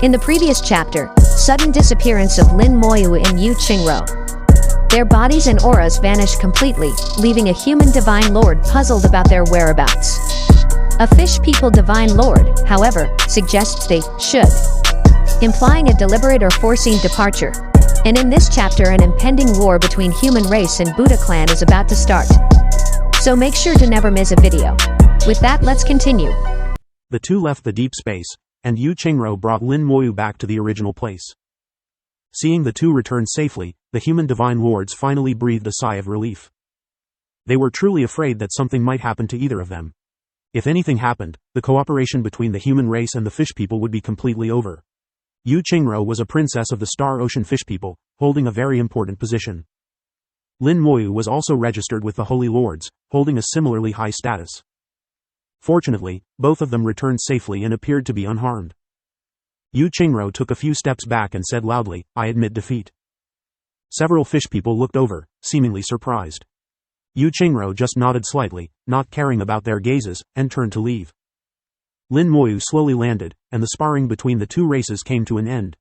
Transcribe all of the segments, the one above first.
In the previous chapter, sudden disappearance of Lin Moyu and Yu Qingro. Their bodies and auras vanished completely, leaving a human divine lord puzzled about their whereabouts. A fish people divine lord, however, suggests they should, implying a deliberate or foreseen departure. And in this chapter, an impending war between human race and Buddha clan is about to start. So make sure to never miss a video. With that, let's continue. The two left the deep space, and Yu Qingro brought Lin Moyu back to the original place. Seeing the two return safely, the human divine lords finally breathed a sigh of relief. They were truly afraid that something might happen to either of them. If anything happened, the cooperation between the human race and the fish people would be completely over. Yu Qingro was a princess of the Star Ocean fish people, holding a very important position. Lin Moyu was also registered with the Holy Lords, holding a similarly high status. Fortunately, both of them returned safely and appeared to be unharmed. Yu Qingro took a few steps back and said loudly, "I admit defeat." Several fish people looked over, seemingly surprised. Yu Qingro just nodded slightly, not caring about their gazes, and turned to leave. Lin Moyu slowly landed, and the sparring between the two races came to an end.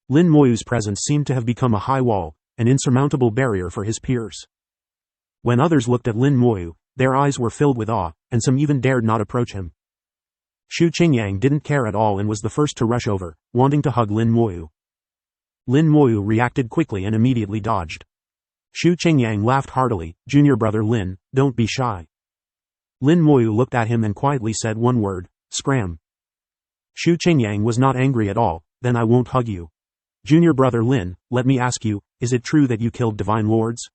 Lin Moyu's presence seemed to have become a high wall, an insurmountable barrier for his peers. When others looked at Lin Moyu, their eyes were filled with awe, and some even dared not approach him. Xu Qingyang didn't care at all and was the first to rush over, wanting to hug Lin Moyu. Lin Moyu reacted quickly and immediately dodged. Xu Qingyang laughed heartily, "Junior brother Lin, don't be shy." Lin Moyu looked at him and quietly said one word, "Scram." Xu Qingyang was not angry at all, "Then I won't hug you. Junior brother Lin, let me ask you, is it true that you killed divine lords?"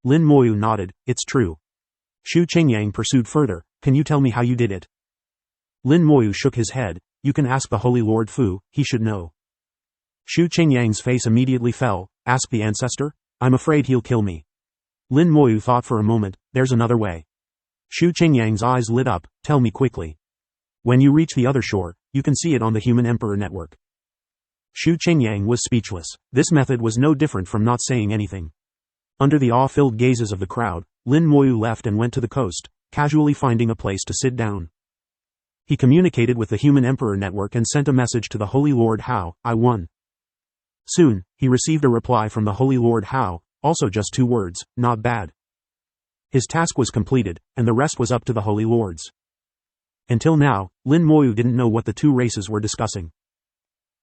Lin Moyu nodded, "It's true." Xu Qingyang pursued further, "Can you tell me how you did it?" Lin Moyu shook his head, "You can ask the Holy Lord Fu, he should know." Xu Qingyang's face immediately fell, "Ask the ancestor? I'm afraid he'll kill me." Lin Moyu thought for a moment, "There's another way." Xu Qingyang's eyes lit up, "Tell me quickly. When you reach the other shore, you can see it on the Human Emperor Network." Xu Qingyang was speechless. This method was no different from not saying anything. Under the awe-filled gazes of the crowd, Lin Moyu left and went to the coast, casually finding a place to sit down. He communicated with the Human Emperor Network and sent a message to the Holy Lord Hao, "I won." Soon, he received a reply from the Holy Lord Hao, also just 2 words, "Not bad." His task was completed, and the rest was up to the Holy Lords. Until now, Lin Moyu didn't know what the two races were discussing.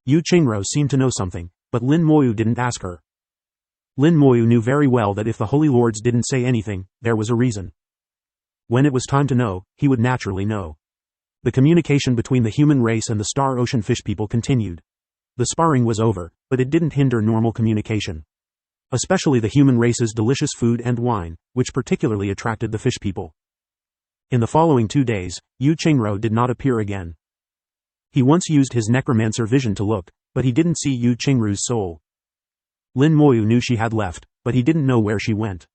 Yu Qingro seemed to know something, but Lin Moyu didn't ask her. Lin Moyu knew very well that if the Holy Lords didn't say anything, there was a reason. When it was time to know, he would naturally know. The communication between the human race and the Star Ocean fish people continued. The sparring was over, but it didn't hinder normal communication. Especially the human race's delicious food and wine, which particularly attracted the fish people. In the following 2 days, Yu Qingro did not appear again. He once used his Necromancer vision to look, but he didn't see Yu Qingru's soul. Lin Moyu knew she had left, but he didn't know where she went.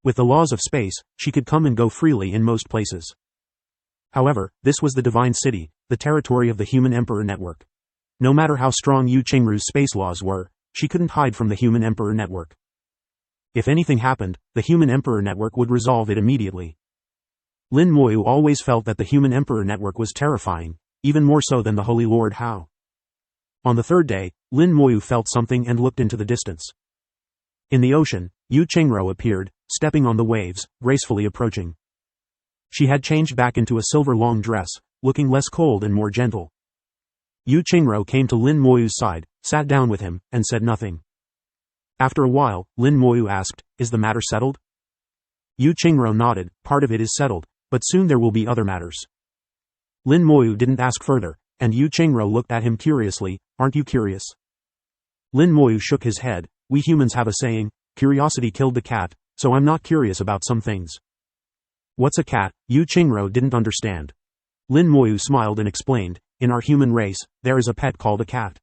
With the laws of space, she could come and go freely in most places. However, this was the Divine City, the territory of the Human Emperor Network. No matter how strong Yu Qingru's space laws were, she couldn't hide from the Human Emperor Network. If anything happened, the Human Emperor Network would resolve it immediately. Lin Moyu always felt that the Human Emperor Network was terrifying, even more so than the Holy Lord Hao. On the 3rd day, Lin Moyu felt something and looked into the distance. In the ocean, Yu Qingro appeared, stepping on the waves, gracefully approaching. She had changed back into a silver long dress, looking less cold and more gentle. Yu Qingro came to Lin Moyu's side, sat down with him, and said nothing. After a while, Lin Moyu asked, "Is the matter settled?" Yu Qingro nodded, "Part of it is settled, but soon there will be other matters." Lin Moyu didn't ask further, and Yu Qingro looked at him curiously, "Aren't you curious?" Lin Moyu shook his head, "We humans have a saying, curiosity killed the cat, so I'm not curious about some things." "What's a cat?" Yu Qingro didn't understand. Lin Moyu smiled and explained, "In our human race, there is a pet called a cat.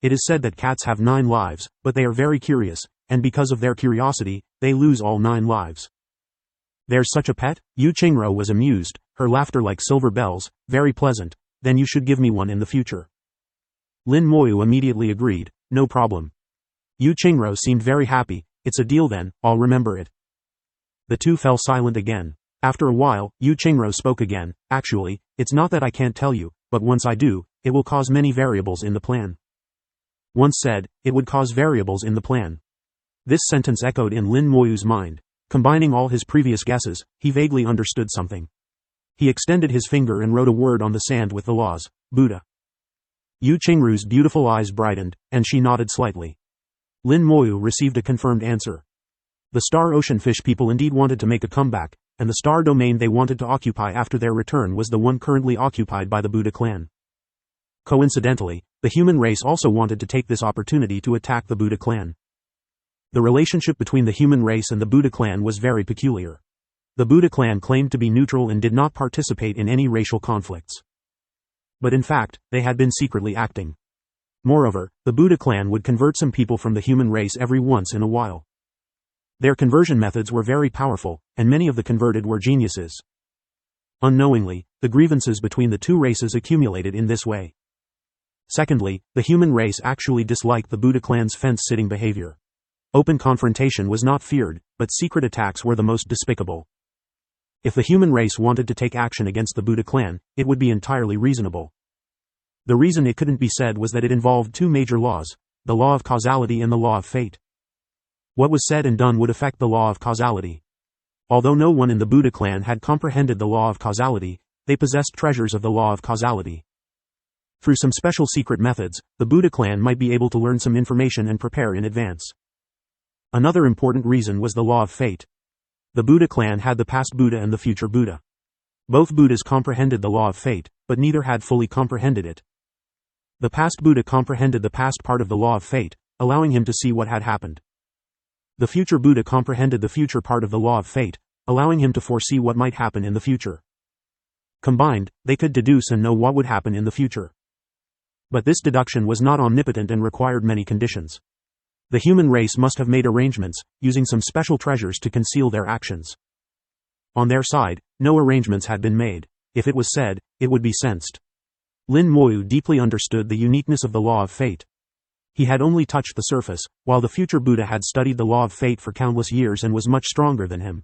It is said that cats have 9 lives, but they are very curious, and because of their curiosity, they lose all 9 lives." "There's such a pet?" Yu Qingro was amused, her laughter like silver bells, "Very pleasant, then you should give me one in the future." Lin Moyu immediately agreed, "No problem." Yu Qingro seemed very happy, "It's a deal then, I'll remember it." The two fell silent again. After a while, Yu Qingro spoke again, "Actually, it's not that I can't tell you, but once I do, it will cause many variables in the plan. Once said, it would cause variables in the plan. This sentence echoed in Lin Moyu's mind. Combining all his previous guesses, he vaguely understood something. He extended his finger and wrote a word on the sand with the laws, Buddha. Yu Qingru's beautiful eyes brightened, and she nodded slightly. Lin Moyu received a confirmed answer. The Star Ocean Fish people indeed wanted to make a comeback, and the star domain they wanted to occupy after their return was the one currently occupied by the Buddha clan. Coincidentally, the human race also wanted to take this opportunity to attack the Buddha clan. The relationship between the human race and the Buddha clan was very peculiar. The Buddha clan claimed to be neutral and did not participate in any racial conflicts. But in fact, they had been secretly acting. Moreover, the Buddha clan would convert some people from the human race every once in a while. Their conversion methods were very powerful, and many of the converted were geniuses. Unknowingly, the grievances between the two races accumulated in this way. Secondly, the human race actually disliked the Buddha clan's fence-sitting behavior. Open confrontation was not feared, but secret attacks were the most despicable. If the human race wanted to take action against the Buddha clan, it would be entirely reasonable. The reason it couldn't be said was that it involved two major laws, the law of causality and the law of fate. What was said and done would affect the law of causality. Although no one in the Buddha clan had comprehended the law of causality, they possessed treasures of the law of causality. Through some special secret methods, the Buddha clan might be able to learn some information and prepare in advance. Another important reason was the law of fate. The Buddha clan had the past Buddha and the future Buddha. Both Buddhas comprehended the law of fate, but neither had fully comprehended it. The past Buddha comprehended the past part of the law of fate, allowing him to see what had happened. The future Buddha comprehended the future part of the law of fate, allowing him to foresee what might happen in the future. Combined, they could deduce and know what would happen in the future. But this deduction was not omnipotent and required many conditions. The human race must have made arrangements, using some special treasures to conceal their actions. On their side, no arrangements had been made. If it was said, it would be sensed. Lin Moyu deeply understood the uniqueness of the law of fate. He had only touched the surface, while the future Buddha had studied the law of fate for countless years and was much stronger than him.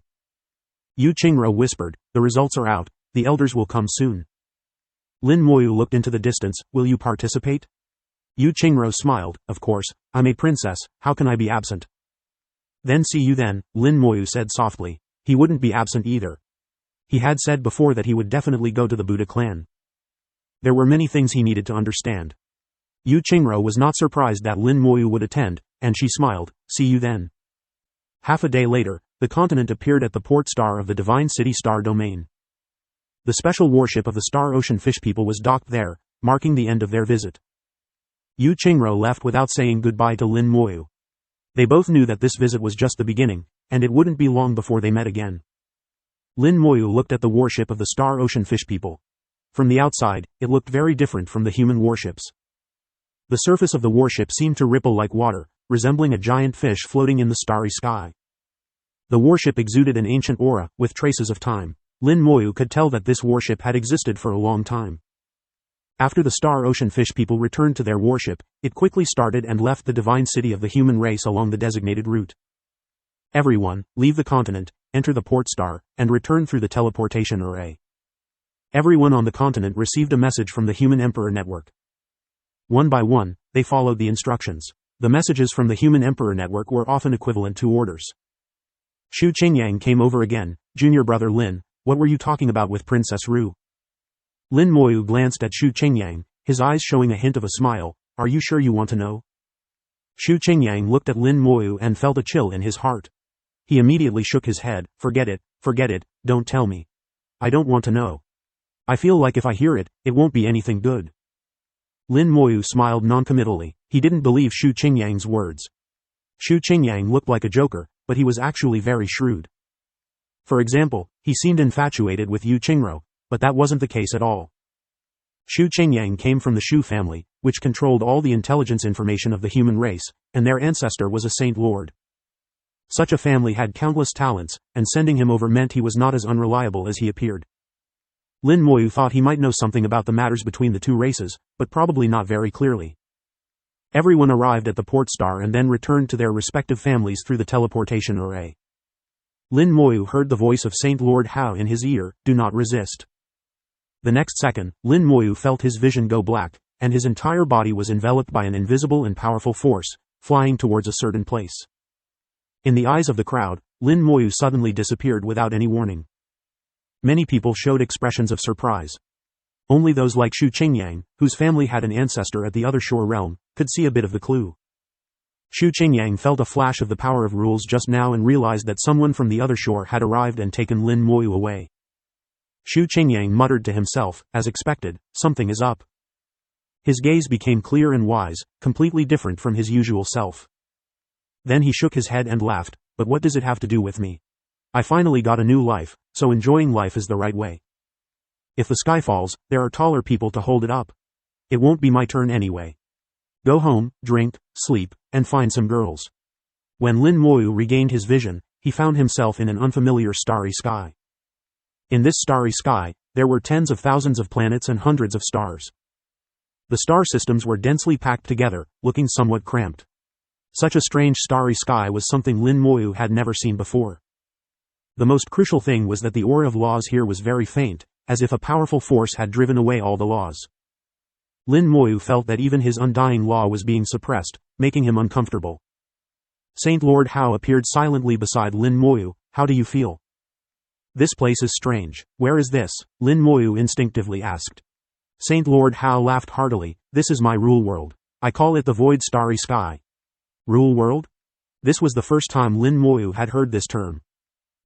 Yu Qingru whispered, "The results are out, the elders will come soon." Lin Moyu looked into the distance, "Will you participate?" Yu Qingru smiled, "Of course, I'm a princess, how can I be absent?" "Then see you then," Lin Moyu said softly. He wouldn't be absent either. He had said before that he would definitely go to the Buddha clan. There were many things he needed to understand. Yu Qingru was not surprised that Lin Moyu would attend, and she smiled, "See you then." Half a day later, the continent appeared at the port star of the Divine City Star Domain. The special warship of the Star Ocean Fish people was docked there, marking the end of their visit. Yu Qingru left without saying goodbye to Lin Moyu. They both knew that this visit was just the beginning, and it wouldn't be long before they met again. Lin Moyu looked at the warship of the Star Ocean Fish people. From the outside, it looked very different from the human warships. The surface of the warship seemed to ripple like water, resembling a giant fish floating in the starry sky. The warship exuded an ancient aura, with traces of time. Lin Moyu could tell that this warship had existed for a long time. After the Star Ocean Fish people returned to their warship, it quickly started and left the divine city of the human race along the designated route. Everyone, leave the continent, enter the port star, and return through the teleportation array. Everyone on the continent received a message from the Human Emperor Network. One by one, they followed the instructions. The messages from the Human Emperor Network were often equivalent to orders. Shu Qingyang came over again. "Junior brother Lin, what were you talking about with Princess Ru?" Lin Moyu glanced at Shu Qingyang, his eyes showing a hint of a smile. "Are you sure you want to know?" Shu Qingyang looked at Lin Moyu and felt a chill in his heart. He immediately shook his head. Forget it, don't tell me. I don't want to know. I feel like if I hear it, it won't be anything good." Lin Moyu smiled noncommittally. He didn't believe Shu Qingyang's words. Shu Qingyang looked like a joker, but he was actually very shrewd. For example, he seemed infatuated with Yu Qingru, but that wasn't the case at all. Shu Qingyang came from the Shu family, which controlled all the intelligence information of the human race, and their ancestor was a Saint Lord. Such a family had countless talents, and sending him over meant he was not as unreliable as he appeared. Lin Moyu thought he might know something about the matters between the two races, but probably not very clearly. Everyone arrived at the port star and then returned to their respective families through the teleportation array. Lin Moyu heard the voice of Saint Lord Hao in his ear, "Do not resist." The next second, Lin Moyu felt his vision go black, and his entire body was enveloped by an invisible and powerful force, flying towards a certain place. In the eyes of the crowd, Lin Moyu suddenly disappeared without any warning. Many people showed expressions of surprise. Only those like Xu Qingyang, whose family had an ancestor at the other shore realm, could see a bit of the clue. Xu Qingyang felt a flash of the power of rules just now and realized that someone from the other shore had arrived and taken Lin Moyu away. Xu Qingyang muttered to himself, as expected, something is up. His gaze became clear and wise, completely different from his usual self. Then he shook his head and laughed, but what does it have to do with me? I finally got a new life, so enjoying life is the right way. If the sky falls, there are taller people to hold it up. It won't be my turn anyway. Go home, drink, sleep, and find some girls. When Lin Moyu regained his vision, he found himself in an unfamiliar starry sky. In this starry sky, there were tens of thousands of planets and hundreds of stars. The star systems were densely packed together, looking somewhat cramped. Such a strange starry sky was something Lin Moyu had never seen before. The most crucial thing was that the aura of laws here was very faint, as if a powerful force had driven away all the laws. Lin Moyu felt that even his undying law was being suppressed, making him uncomfortable. Saint Lord Hao appeared silently beside Lin Moyu. How do you feel? This place is strange. Where is this? Lin Moyu instinctively asked. Saint Lord Hao laughed heartily. This is my rule world. I call it the Void Starry Sky. Rule world? This was the first time Lin Moyu had heard this term.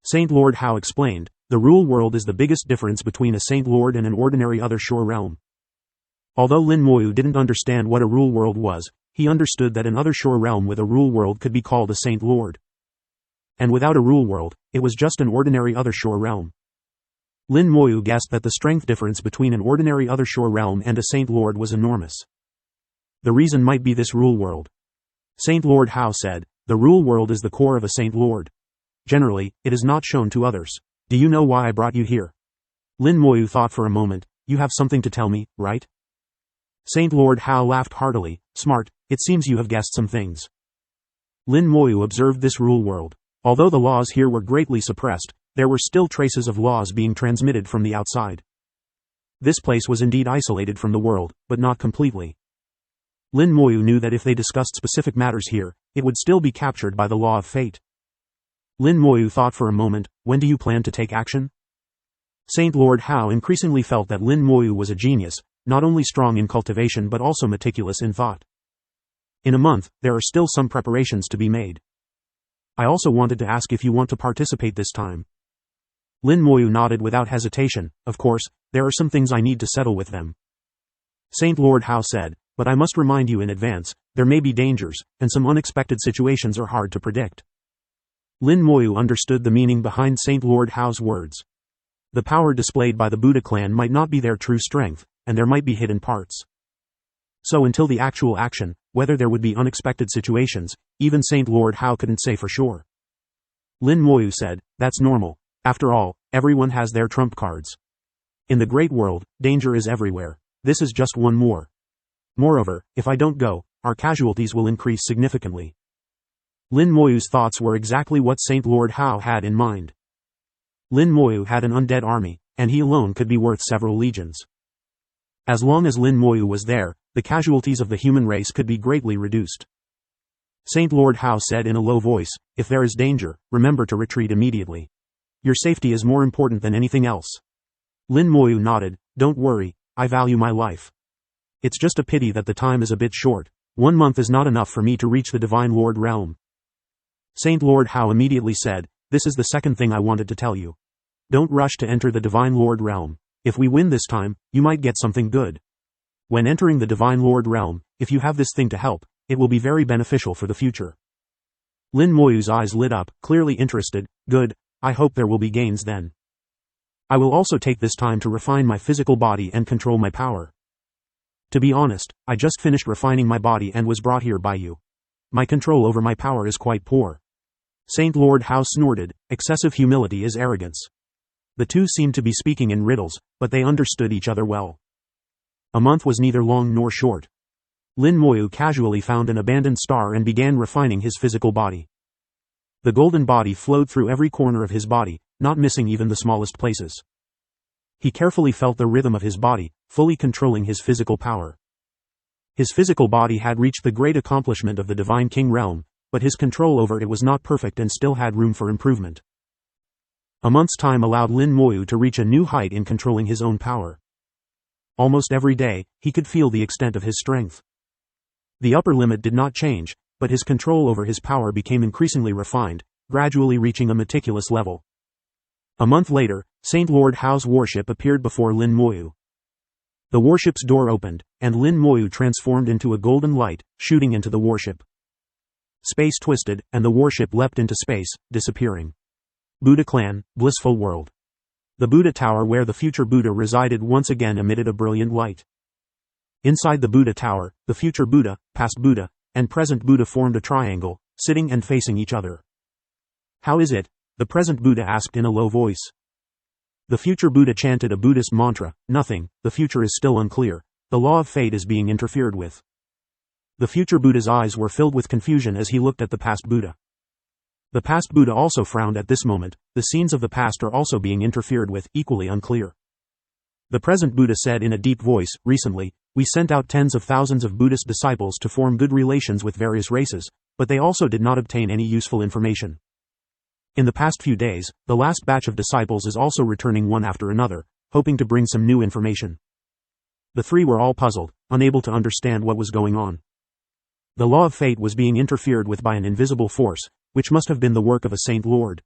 Saint Lord Hao explained, the rule world is the biggest difference between a Saint Lord and an ordinary other shore realm. Although Lin Moyu didn't understand what a rule world was, he understood that an other shore realm with a rule world could be called a Saint Lord. And without a rule world, it was just an ordinary other shore realm. Lin Moyu guessed that the strength difference between an ordinary other shore realm and a Saint Lord was enormous. The reason might be this rule world. Saint Lord Hao said, the rule world is the core of a Saint Lord. Generally, it is not shown to others. Do you know why I brought you here? Lin Moyu thought for a moment. You have something to tell me, right? Saint Lord Hao laughed heartily. Smart, it seems you have guessed some things. Lin Moyu observed this rule world. Although the laws here were greatly suppressed, there were still traces of laws being transmitted from the outside. This place was indeed isolated from the world, but not completely. Lin Moyu knew that if they discussed specific matters here, it would still be captured by the law of fate. Lin Moyu thought for a moment, when do you plan to take action? Saint Lord Hao increasingly felt that Lin Moyu was a genius, not only strong in cultivation but also meticulous in thought. In a month, there are still some preparations to be made. I also wanted to ask if you want to participate this time. Lin Moyu nodded without hesitation. Of course, there are some things I need to settle with them. Saint Lord Hao said, but I must remind you in advance, there may be dangers, and some unexpected situations are hard to predict. Lin Moyu understood the meaning behind Saint Lord Hao's words. The power displayed by the Buddha clan might not be their true strength, and there might be hidden parts. So until the actual action, whether there would be unexpected situations, even Saint Lord Hao couldn't say for sure. Lin Moyu said, that's normal. After all, everyone has their trump cards. In the great world, danger is everywhere. This is just one more. Moreover, if I don't go, our casualties will increase significantly. Lin Moyu's thoughts were exactly what Saint Lord Hao had in mind. Lin Moyu had an undead army, and he alone could be worth several legions. As long as Lin Moyu was there, the casualties of the human race could be greatly reduced. Saint Lord Hao said in a low voice, if there is danger, remember to retreat immediately. Your safety is more important than anything else. Lin Moyu nodded, don't worry, I value my life. It's just a pity that the time is a bit short. 1 month is not enough for me to reach the Divine Lord realm. Saint Lord Hao immediately said, this is the second thing I wanted to tell you. Don't rush to enter the Divine Lord realm. If we win this time, you might get something good. When entering the Divine Lord realm, if you have this thing to help, it will be very beneficial for the future. Lin Moyu's eyes lit up, clearly interested. Good, I hope there will be gains then. I will also take this time to refine my physical body and control my power. To be honest, I just finished refining my body and was brought here by you. My control over my power is quite poor. Saint Lord Hao snorted, excessive humility is arrogance. The two seemed to be speaking in riddles, but they understood each other well. A month was neither long nor short. Lin Moyu casually found an abandoned star and began refining his physical body. The golden body flowed through every corner of his body, not missing even the smallest places. He carefully felt the rhythm of his body, fully controlling his physical power. His physical body had reached the great accomplishment of the Divine King realm, but his control over it was not perfect and still had room for improvement. A month's time allowed Lin Moyu to reach a new height in controlling his own power. Almost every day, he could feel the extent of his strength. The upper limit did not change, but his control over his power became increasingly refined, gradually reaching a meticulous level. A month later, Saint Lord Hao's warship appeared before Lin Moyu. The warship's door opened, and Lin Moyu transformed into a golden light, shooting into the warship. Space twisted, and the warship leapt into space, disappearing. Buddha Clan, Blissful World. The Buddha Tower where the future Buddha resided once again emitted a brilliant light. Inside the Buddha Tower, the future Buddha, past Buddha, and present Buddha formed a triangle, sitting and facing each other. "How is it?" the present Buddha asked in a low voice. The future Buddha chanted a Buddhist mantra, "Nothing, the future is still unclear. The law of fate is being interfered with." The future Buddha's eyes were filled with confusion as he looked at the past Buddha. The past Buddha also frowned at this moment. The scenes of the past are also being interfered with, equally unclear. The present Buddha said in a deep voice, "Recently, we sent out tens of thousands of Buddhist disciples to form good relations with various races, but they also did not obtain any useful information. In the past few days, the last batch of disciples is also returning one after another, hoping to bring some new information." The three were all puzzled, unable to understand what was going on. The law of fate was being interfered with by an invisible force, which must have been the work of a Saint Lord.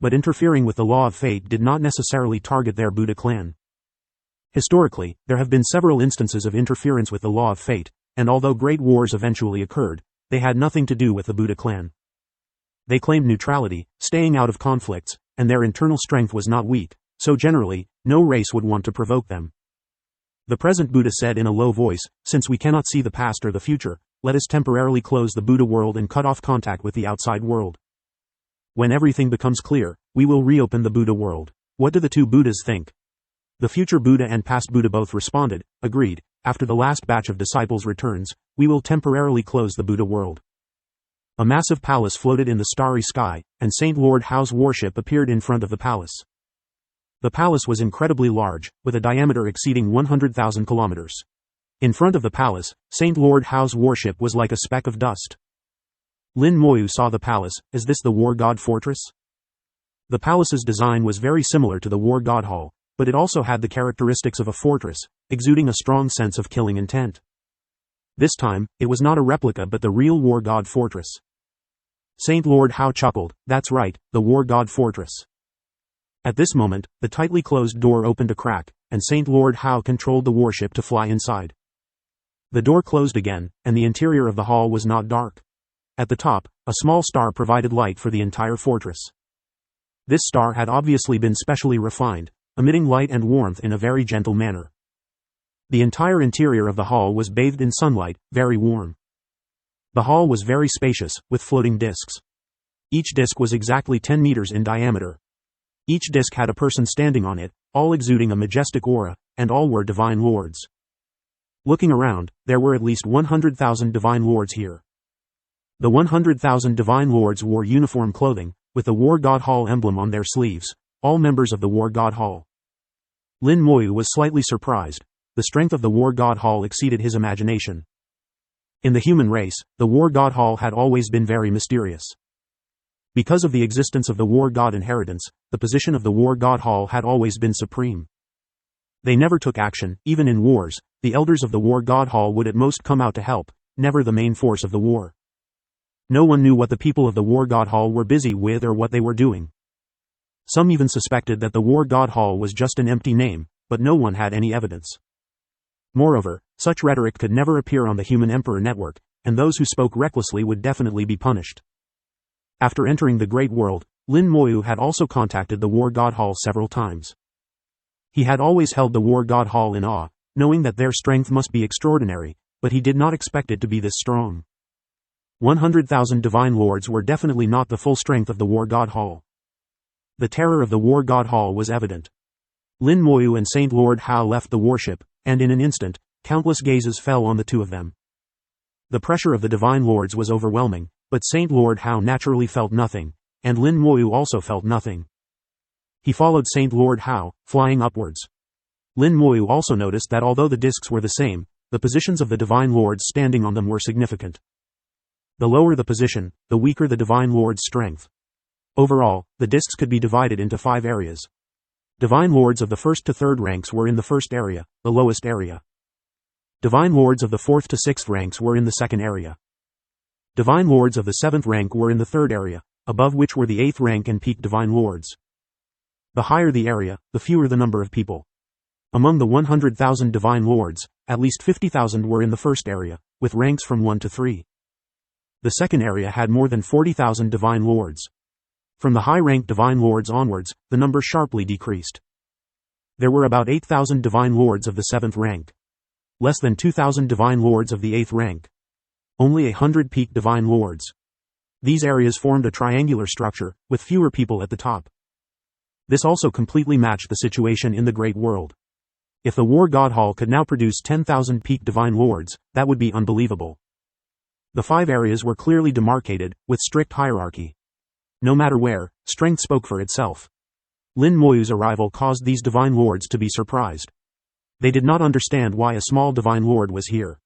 But interfering with the law of fate did not necessarily target their Buddha clan. Historically, there have been several instances of interference with the law of fate, and although great wars eventually occurred, they had nothing to do with the Buddha clan. They claimed neutrality, staying out of conflicts, and their internal strength was not weak, so generally, no race would want to provoke them. The present Buddha said in a low voice, "Since we cannot see the past or the future, let us temporarily close the Buddha world and cut off contact with the outside world. When everything becomes clear, we will reopen the Buddha world." What do the two Buddhas think? The future Buddha and past Buddha both responded, "Agreed, after the last batch of disciples returns, we will temporarily close the Buddha world." A massive palace floated in the starry sky, and Saint Lord Hao's warship appeared in front of the palace. The palace was incredibly large, with a diameter exceeding 100,000 kilometers. In front of the palace, Saint Lord Hao's warship was like a speck of dust. Lin Moyu saw the palace. "Is this the War God Fortress?" The palace's design was very similar to the War God Hall, but it also had the characteristics of a fortress, exuding a strong sense of killing intent. This time, it was not a replica but the real War God Fortress. Saint Lord Hao chuckled, "That's right, the War God Fortress." At this moment, the tightly closed door opened a crack, and Saint Lord Hao controlled the warship to fly inside. The door closed again, and the interior of the hall was not dark. At the top, a small star provided light for the entire fortress. This star had obviously been specially refined, emitting light and warmth in a very gentle manner. The entire interior of the hall was bathed in sunlight, very warm. The hall was very spacious, with floating discs. Each disc was exactly 10 meters in diameter. Each disc had a person standing on it, all exuding a majestic aura, and all were divine lords. Looking around, there were at least 100,000 divine lords here. The 100,000 divine lords wore uniform clothing, with the War God Hall emblem on their sleeves, all members of the War God Hall. Lin Moyu was slightly surprised. The strength of the War God Hall exceeded his imagination. In the human race, the War God Hall had always been very mysterious. Because of the existence of the War God inheritance, the position of the War God Hall had always been supreme. They never took action, even in wars. The elders of the War God Hall would at most come out to help, never the main force of the war. No one knew what the people of the War God Hall were busy with or what they were doing. Some even suspected that the War God Hall was just an empty name, but no one had any evidence. Moreover, such rhetoric could never appear on the Human Emperor network, and those who spoke recklessly would definitely be punished. After entering the Great World, Lin Moyu had also contacted the War God Hall several times. He had always held the War God Hall in awe, knowing that their strength must be extraordinary, but he did not expect it to be this strong. 100,000 divine lords were definitely not the full strength of the War God Hall. The terror of the War God Hall was evident. Lin Moyu and Saint Lord Hao left the warship, and in an instant, countless gazes fell on the two of them. The pressure of the divine lords was overwhelming, but Saint Lord Hao naturally felt nothing, and Lin Moyu also felt nothing. He followed Saint Lord Hao, flying upwards. Lin Moyu also noticed that although the discs were the same, the positions of the Divine Lords standing on them were significant. The lower the position, the weaker the Divine Lord's strength. Overall, the discs could be divided into 5 areas. Divine Lords of the 1st to 3rd ranks were in the 1st area, the lowest area. Divine Lords of the 4th to 6th ranks were in the 2nd area. Divine Lords of the 7th rank were in the 3rd area, above which were the 8th rank and peak Divine Lords. The higher the area, the fewer the number of people. Among the 100,000 Divine Lords, at least 50,000 were in the 1st area, with ranks from 1 to 3. The 2nd area had more than 40,000 Divine Lords. From the high-ranked Divine Lords onwards, the number sharply decreased. There were about 8,000 Divine Lords of the 7th rank. Less than 2,000 Divine Lords of the 8th rank. Only 100 peak Divine Lords. These areas formed a triangular structure, with fewer people at the top. This also completely matched the situation in the Great World. If the War God Hall could now produce 10,000 peak Divine Lords, that would be unbelievable. The 5 areas were clearly demarcated, with strict hierarchy. No matter where, strength spoke for itself. Lin Moyu's arrival caused these Divine Lords to be surprised. They did not understand why a small Divine Lord was here.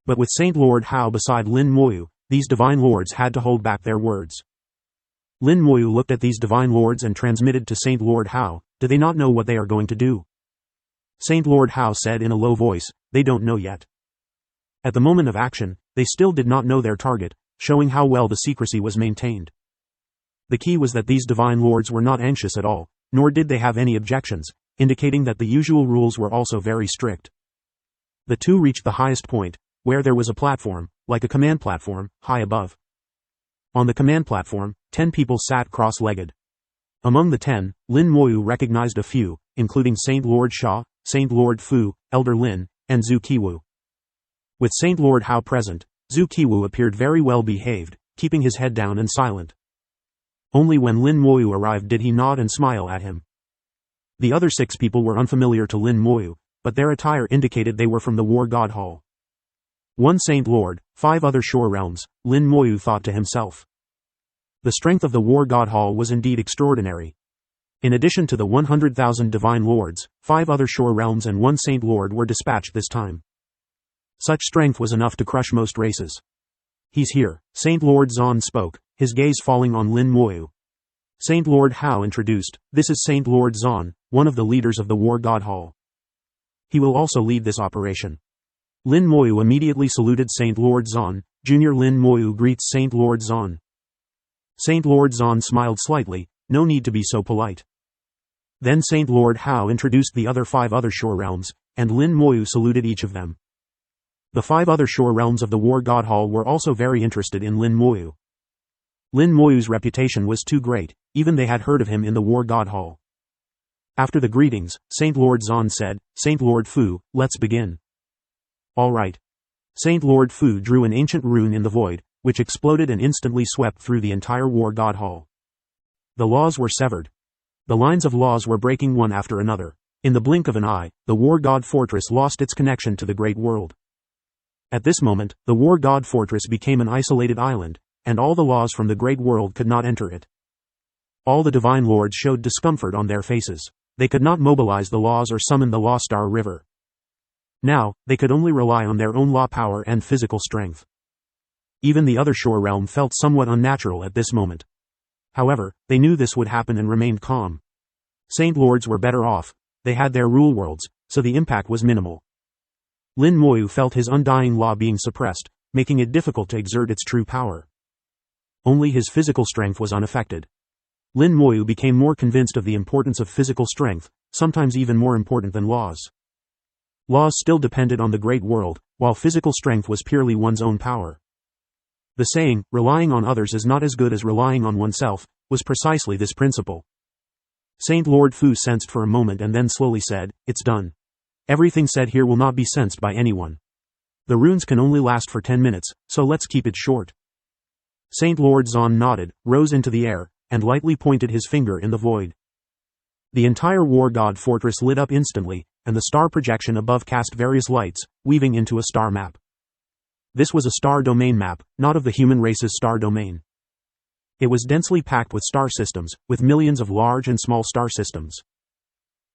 But with Saint Lord Hao beside Lin Moyu, these Divine Lords had to hold back their words. Lin Moyu looked at these Divine Lords and transmitted to Saint Lord Hao, "Do they not know what they are going to do?" Saint Lord Hao said in a low voice, "They don't know yet." At the moment of action, they still did not know their target, showing how well the secrecy was maintained. The key was that these Divine Lords were not anxious at all, nor did they have any objections, indicating that the usual rules were also very strict. The two reached the highest point, where there was a platform, like a command platform, high above. On the command platform, 10 people sat cross-legged. Among the 10, Lin Moyu recognized a few, including Saint Lord Sha, Saint Lord Fu, Elder Lin, and Zhu Qiwu. With Saint Lord Hao present, Zhu Qiwu appeared very well behaved, keeping his head down and silent. Only when Lin Moyu arrived did he nod and smile at him. The other 6 people were unfamiliar to Lin Moyu, but their attire indicated they were from the War God Hall. 1 Saint Lord, 5 other shore realms, Lin Moyu thought to himself. The strength of the War God Hall was indeed extraordinary. In addition to the 100,000 Divine Lords, 5 other shore realms and 1 Saint Lord were dispatched this time. Such strength was enough to crush most races. "He's here," Saint Lord Zan spoke, his gaze falling on Lin Moyu. Saint Lord Hao introduced, "This is Saint Lord Zan, one of the leaders of the War God Hall. He will also lead this operation." Lin Moyu immediately saluted Saint Lord Zan. Junior Lin Moyu greets Saint Lord Zan. Saint Lord Zan smiled slightly, "No need to be so polite." Then Saint Lord Hao introduced the other 5 other shore realms, and Lin Moyu saluted each of them. The 5 other shore realms of the War God Hall were also very interested in Lin Moyu. Lin Moyu's reputation was too great, even they had heard of him in the War God Hall. After the greetings, Saint Lord Zan said, "Saint Lord Fu, let's begin." "All right." Saint Lord Fu drew an ancient rune in the void, which exploded and instantly swept through the entire War God Hall. The laws were severed. The lines of laws were breaking one after another. In the blink of an eye, the War God Fortress lost its connection to the Great World. At this moment, the War God Fortress became an isolated island, and all the laws from the Great World could not enter it. All the Divine Lords showed discomfort on their faces. They could not mobilize the laws or summon the Law Star River. Now, they could only rely on their own law power and physical strength. Even the other shore realm felt somewhat unnatural at this moment. However, they knew this would happen and remained calm. Saint Lords were better off. They had their rule worlds, so the impact was minimal. Lin Moyu felt his undying law being suppressed, making it difficult to exert its true power. Only his physical strength was unaffected. Lin Moyu became more convinced of the importance of physical strength, sometimes even more important than laws. Laws still depended on the Great World, while physical strength was purely one's own power. The saying, "Relying on others is not as good as relying on oneself," was precisely this principle. Saint Lord Fu sensed for a moment and then slowly said, "It's done. Everything said here will not be sensed by anyone. The runes can only last for 10 minutes, so let's keep it short." Saint Lord Zan nodded, rose into the air, and lightly pointed his finger in the void. The entire War God Fortress lit up instantly, and the star projection above cast various lights, weaving into a star map. This was a star domain map, not of the human race's star domain. It was densely packed with star systems, with millions of large and small star systems.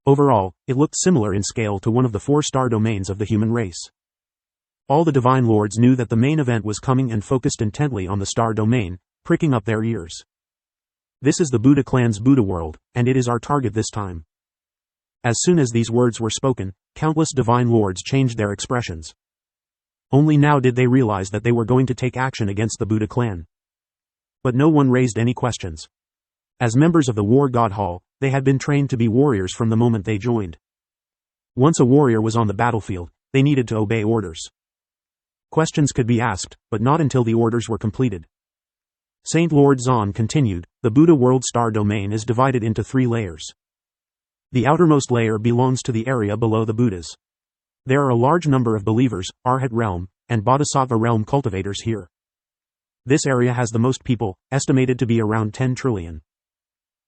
Overall, it looked similar in scale to one of the 4 star domains of the human race. All the Divine Lords knew that the main event was coming and focused intently on the star domain, pricking up their ears. This is the Buddha clan's Buddha world, and it is our target this time. As soon as these words were spoken, countless Divine Lords changed their expressions. Only now did they realize that they were going to take action against the Buddha clan. But no one raised any questions. As members of the War God Hall, they had been trained to be warriors from the moment they joined. Once a warrior was on the battlefield, they needed to obey orders. Questions could be asked, but not until the orders were completed. Saint Lord Zon continued, the Buddha world star domain is divided into 3 layers. The outermost layer belongs to the area below the Buddhas. There are a large number of believers, Arhat realm, and Bodhisattva realm cultivators here. This area has the most people, estimated to be around 10 trillion.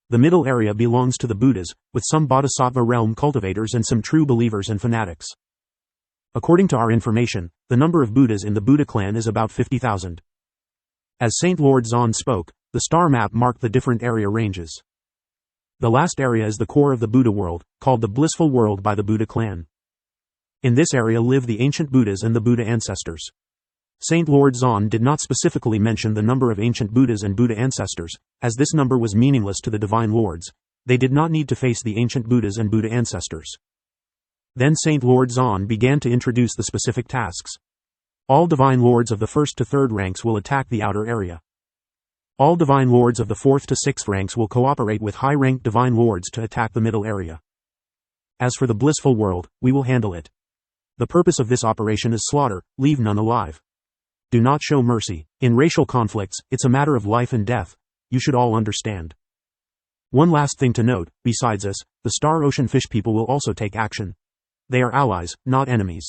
The middle area belongs to the Buddhas, with some Bodhisattva realm cultivators and some true believers and fanatics. According to our information, the number of Buddhas in the Buddha clan is about 50,000. As Saint Lord Zon spoke, the star map marked the different area ranges. The last area is the core of the Buddha world, called the Blissful World by the Buddha clan. In this area live the ancient Buddhas and the Buddha ancestors. Saint Lord Zon did not specifically mention the number of ancient Buddhas and Buddha ancestors, as this number was meaningless to the Divine Lords. They did not need to face the ancient Buddhas and Buddha ancestors. Then Saint Lord Zon began to introduce the specific tasks. All Divine Lords of the 1st to 3rd ranks will attack the outer area. All Divine Lords of the 4th to 6th ranks will cooperate with high-ranked Divine Lords to attack the middle area. As for the Blissful World, we will handle it. The purpose of this operation is slaughter, leave none alive. Do not show mercy. In racial conflicts, it's a matter of life and death. You should all understand. One last thing to note, besides us, the Star Ocean Fish people will also take action. They are allies, not enemies.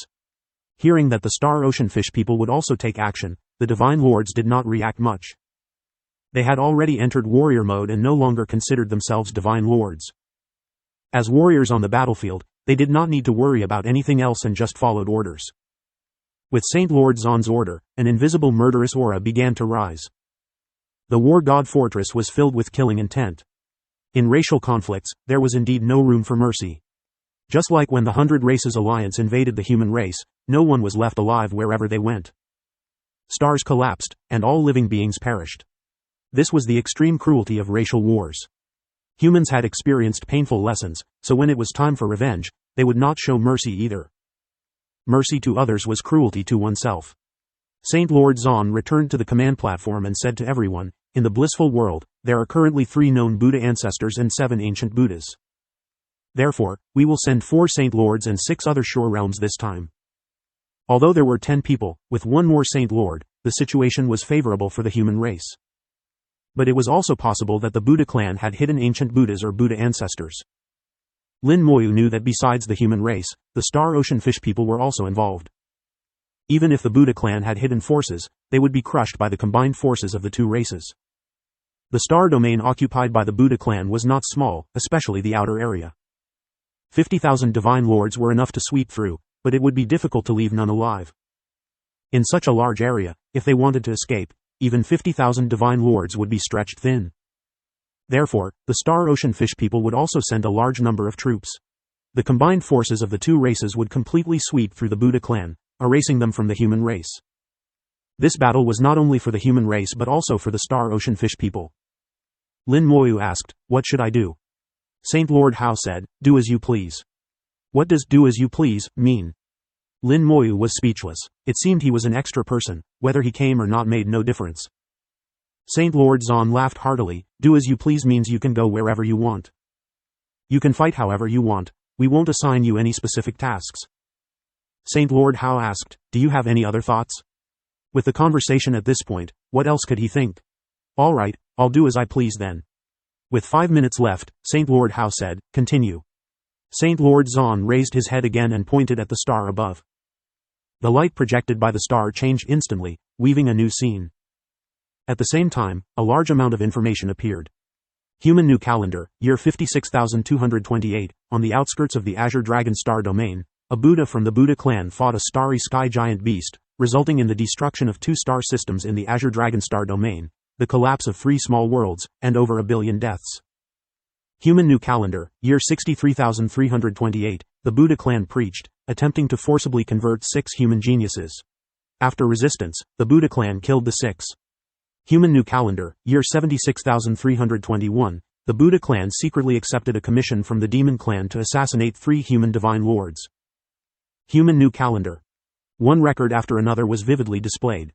Hearing that the Star Ocean Fish people would also take action, the Divine Lords did not react much. They had already entered warrior mode and no longer considered themselves Divine Lords. As warriors on the battlefield, they did not need to worry about anything else and just followed orders. With Saint Lord Zon's order, an invisible murderous aura began to rise. The War God Fortress was filled with killing intent. In racial conflicts, there was indeed no room for mercy. Just like when the 100 Races Alliance invaded the human race, no one was left alive wherever they went. Stars collapsed, and all living beings perished. This was the extreme cruelty of racial wars. Humans had experienced painful lessons, so when it was time for revenge, they would not show mercy either. Mercy to others was cruelty to oneself. Saint Lord Zon returned to the command platform and said to everyone, in the Blissful World, there are currently 3 known Buddha ancestors and 7 ancient Buddhas. Therefore, we will send 4 Saint Lords and 6 other shore realms this time. Although there were 10 people, with 1 more Saint Lord, the situation was favorable for the human race. But it was also possible that the Buddha clan had hidden ancient Buddhas or Buddha ancestors. Lin Moyu knew that besides the human race, the Star Ocean Fish people were also involved. Even if the Buddha clan had hidden forces, they would be crushed by the combined forces of the 2 races. The star domain occupied by the Buddha clan was not small, especially the outer area. 50,000 Divine Lords were enough to sweep through, but it would be difficult to leave none alive. In such a large area, if they wanted to escape, even 50,000 Divine Lords would be stretched thin. Therefore, the Star Ocean Fish people would also send a large number of troops. The combined forces of the 2 races would completely sweep through the Buddha clan, erasing them from the human race. This battle was not only for the human race but also for the Star Ocean Fish people. Lin Moyu asked, what should I do? Saint Lord Hao said, do as you please. What does do as you please mean? Lin Moyu was speechless. It seemed he was an extra person, whether he came or not made no difference. Saint Lord Zon laughed heartily, do as you please means you can go wherever you want. You can fight however you want, we won't assign you any specific tasks. Saint Lord Hao asked, do you have any other thoughts? With the conversation at this point, what else could he think? All right, I'll do as I please then. With 5 minutes left, Saint Lord Hao said, continue. Saint Lord Zon raised his head again and pointed at the star above. The light projected by the star changed instantly, weaving a new scene. At the same time, a large amount of information appeared. Human New Calendar, year 56,228, on the outskirts of the Azure Dragon star domain, a Buddha from the Buddha clan fought a starry sky giant beast, resulting in the destruction of 2 star systems in the Azure Dragon star domain, the collapse of 3 small worlds, and over 1 billion deaths. Human New Calendar, year 63,328, the Buddha clan preached, attempting to forcibly convert 6 human geniuses. After resistance, the Buddha clan killed the 6. Human New Calendar, year 76321, the Buddha clan secretly accepted a commission from the Demon clan to assassinate 3 human divine lords. Human New Calendar. One record after another was vividly displayed.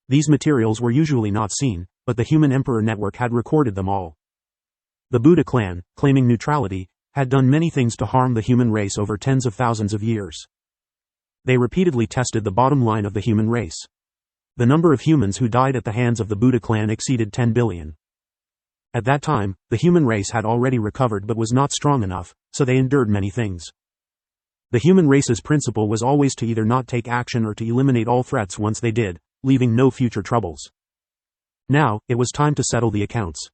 These materials were usually not seen, but the Human Emperor Network had recorded them all. The Buddha clan, claiming neutrality, had done many things to harm the human race over tens of thousands of years. They repeatedly tested the bottom line of the human race. The number of humans who died at the hands of the Buddha clan exceeded 10 billion. At that time, the human race had already recovered but was not strong enough, so they endured many things. The human race's principle was always to either not take action or to eliminate all threats once they did, leaving no future troubles. Now, it was time to settle the accounts.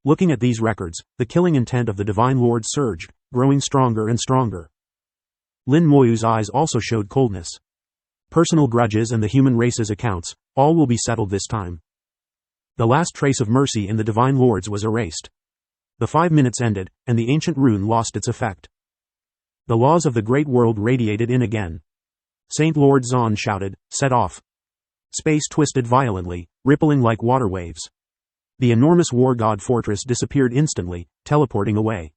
Looking at these records, the killing intent of the Divine Lord surged, growing stronger and stronger. Lin Moyu's eyes also showed coldness. Personal grudges and the human race's accounts, all will be settled this time. The last trace of mercy in the Divine Lords was erased. The 5 minutes ended, and the ancient rune lost its effect. The laws of the great world radiated in again. Saint Lord Zon shouted, "Set off." Space twisted violently, rippling like water waves. The enormous war god fortress disappeared instantly, teleporting away.